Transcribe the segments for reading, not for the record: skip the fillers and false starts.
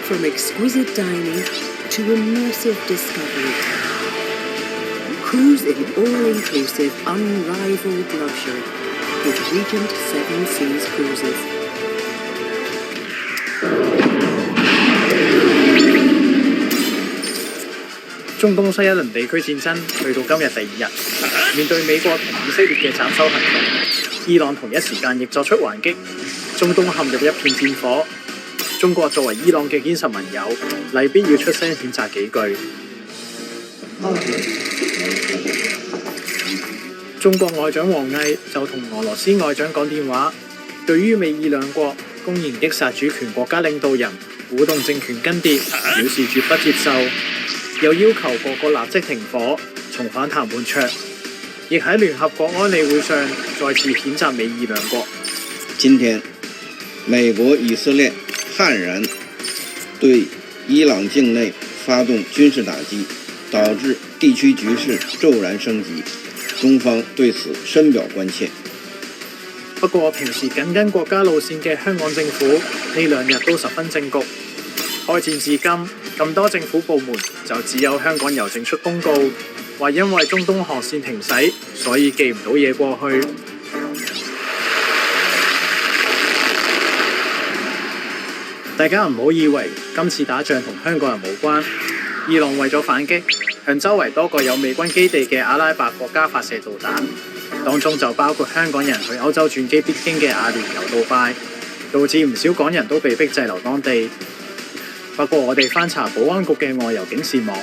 From exquisite dining to immersive discovery. Cruise in all-inclusive, unrivaled luxury with Regent Seven Seas Cruises. 中東西一輪地區戰爭去到今日第2日，面對美國同以色列嘅斬首行動，伊朗同一時間亦作出還擊，中東陷入一片戰火。中國作為伊朗嘅堅實盟友，例必要出聲譴責幾句。中國外長王毅就同俄羅斯外長講電話，對於美伊兩國公然擊殺主權國家領導人、鼓動政權更迭，表示絕不接受，又要求各國立即停火，重返談判桌，亦喺聯合國安理會上再次譴責美伊兩國。今天，美國、以色列悍然對伊朗境內發動軍事打擊，導致地區局勢驟然升級，中方對此深表關切。不過，平時緊跟國家路線嘅香港政府呢2日都十分正局。開戰至今，咁多政府部門就只有香港郵政出公告，話因為中東航線停駛，所以寄唔到嘢過去。大家唔好以為今次打仗同香港人無關。伊朗為咗反擊，向周圍多個有美軍基地嘅阿拉伯國家發射導彈，當中就包括香港人去歐洲轉機必經嘅阿聯酋杜拜，導致唔少港人都被逼滯留當地。不過我哋翻查保安局嘅外遊警示網，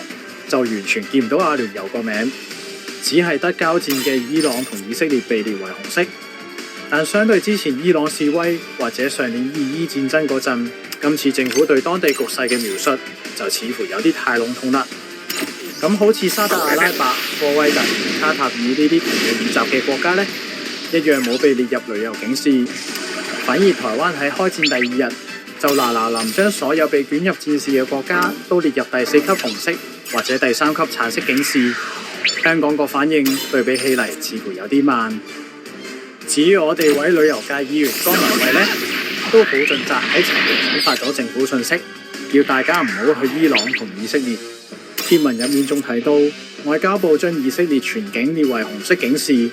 就完全見唔到阿聯酋個名，只係得交戰嘅伊朗同以色列被列為紅色。但相對之前伊朗示威或者上年伊伊戰爭嗰陣，今次政府對當地局勢嘅描述就似乎有啲太籠統啦。咁好似沙特阿拉伯、科威特、卡塔爾呢啲同樣遇襲嘅國家呢，一樣冇被列入旅遊警示，反而台灣喺開戰第2日就嗱臨將所有被捲入戰事嘅國家都列入第4級紅色或者第3級橙色警示。香港個反應對比起嚟似乎有啲慢。至於我哋位旅遊界議員江文慧呢，都好盡責喺尋日轉發咗政府訊息，叫大家唔好去伊朗同以色列。貼文入面仲提到，外交部將以色列全境列為紅色警示，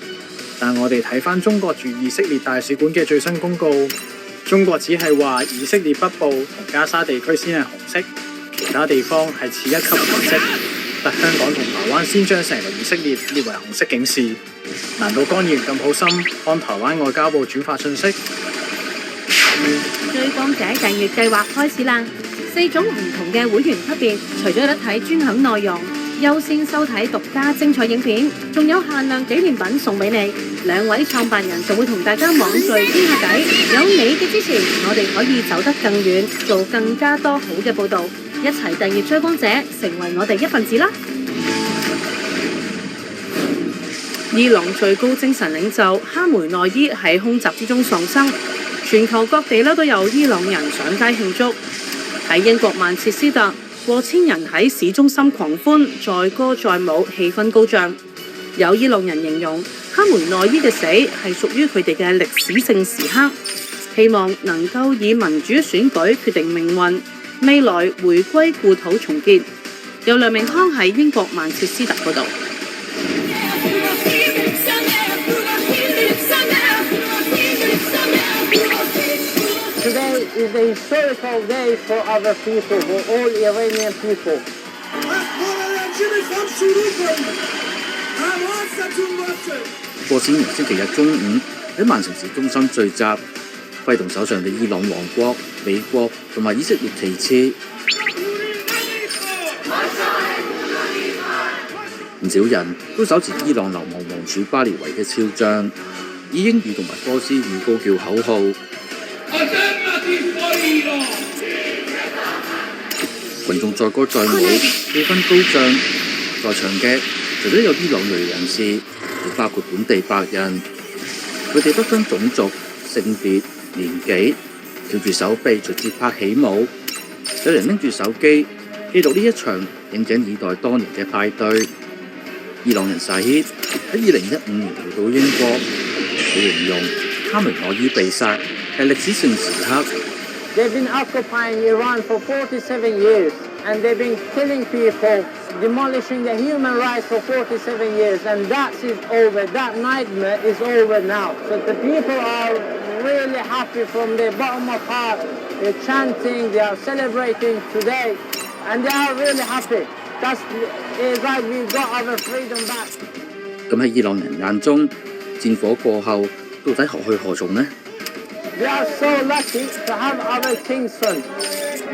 但我哋睇返中國駐以色列大使館嘅最新公告，中國只係話以色列北部同加沙地區先係紅色，其他地方係次1級紅色，得香港同台灣先將成個以色列列為紅色警示。難道江議員咁好心幫台灣外交部轉發訊息？追光者訂閱計劃開始啦！4種唔同嘅會員級別，除咗有得睇專享內容、優先收睇獨家精彩影片，仲有限量紀念品送俾你。2位創辦人仲會同大家網聚傾下偈，有你嘅支持，我哋可以走得更遠，做更加多好嘅報導。一齊訂閱追光者，成為我哋一份子啦！伊朗最高精神領袖哈梅內伊喺空襲之中喪生，全球各地都有伊朗人上街慶祝。喺英國曼徹斯特，過千人喺市中心狂歡，載歌載舞，氣氛高漲。有伊朗人形容哈梅內伊嘅死係屬於佢哋嘅歷史性時刻，希望能夠以民主選舉決定命運，未來回歸故土重建。由梁明康喺英國曼徹斯特嗰度。Today is a historical day for our people, for all Iranian people. 過千人星期日中午喺曼城市中心聚集，揮動手上嘅伊朗王國、美國同埋以色列旗幟。唔少人都手持伊朗流亡王儲巴列維嘅肖像，以英語同埋波斯語高叫口號。群眾載歌載舞，氣氛高漲。在場嘅除咗有伊朗裔人士，亦包括本地白人。佢哋不分種族、性別、年紀，翹住手臂隨節拍起舞。有人拎住手機記錄呢一場引頸以待多年嘅派對。伊朗人薩希喺2015年回到英國，佢形容哈梅內伊被殺係歷史性時刻， They've been occupying Iran for 47 years, and they've been killing people, demolishing the human rights for 47 years, and that is over. That nightmare is over now. So the people are really happy from the bottom of heart. They're chanting, they are celebrating today, and they are really happy. That's like we got our freedom back. 咁喺伊朗人眼中，戰火過後到底何去何從呢？ We are so lucky to have our king's son,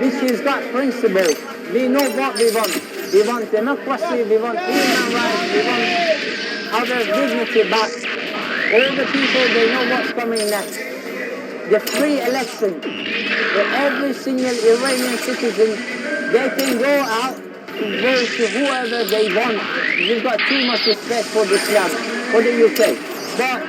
which has got principles. We know what we want. We want democracy, we want human rights, we want our dignity back. All the people, they know what's coming next. The free election, where every single Iranian citizen, they can go out and vote to whoever they want. We've got too much respect for this land, for the UK. But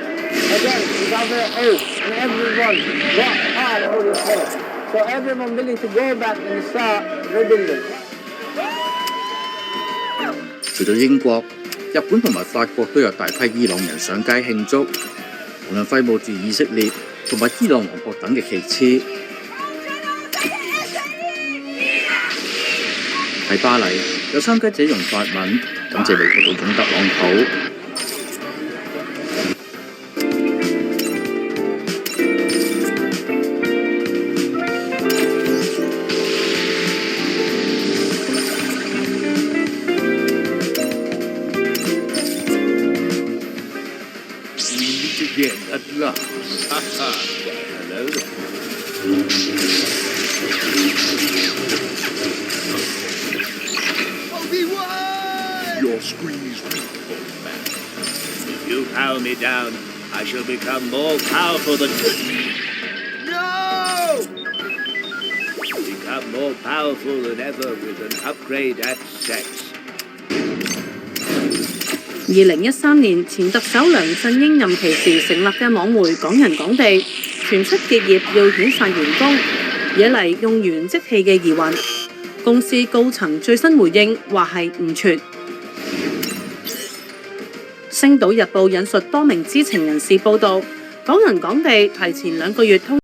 again, it's our oath, and everyone got hard for this oath. So everyone willing to go back and start rebellion. 除咗英國、日本同埋法國都有大批伊朗人上街慶祝，無論揮舞住以色列同埋伊朗王國等嘅旗幟。喺巴黎，有參加者用法文感謝美國總統特朗普。Again at last. Hello. Obi-Wan! Your squeeze weak, old man. If you power me down, I shall become more powerful than... No! Become more powerful than ever with an upgrade at sex. 2013年前特首梁振英任期時成立嘅網媒港人港地傳出結業要遣散員工，惹嚟用完即棄嘅疑雲。公司高層最新回應話係誤傳。星島日報引述多名知情人士報道，港人港地提前2個月通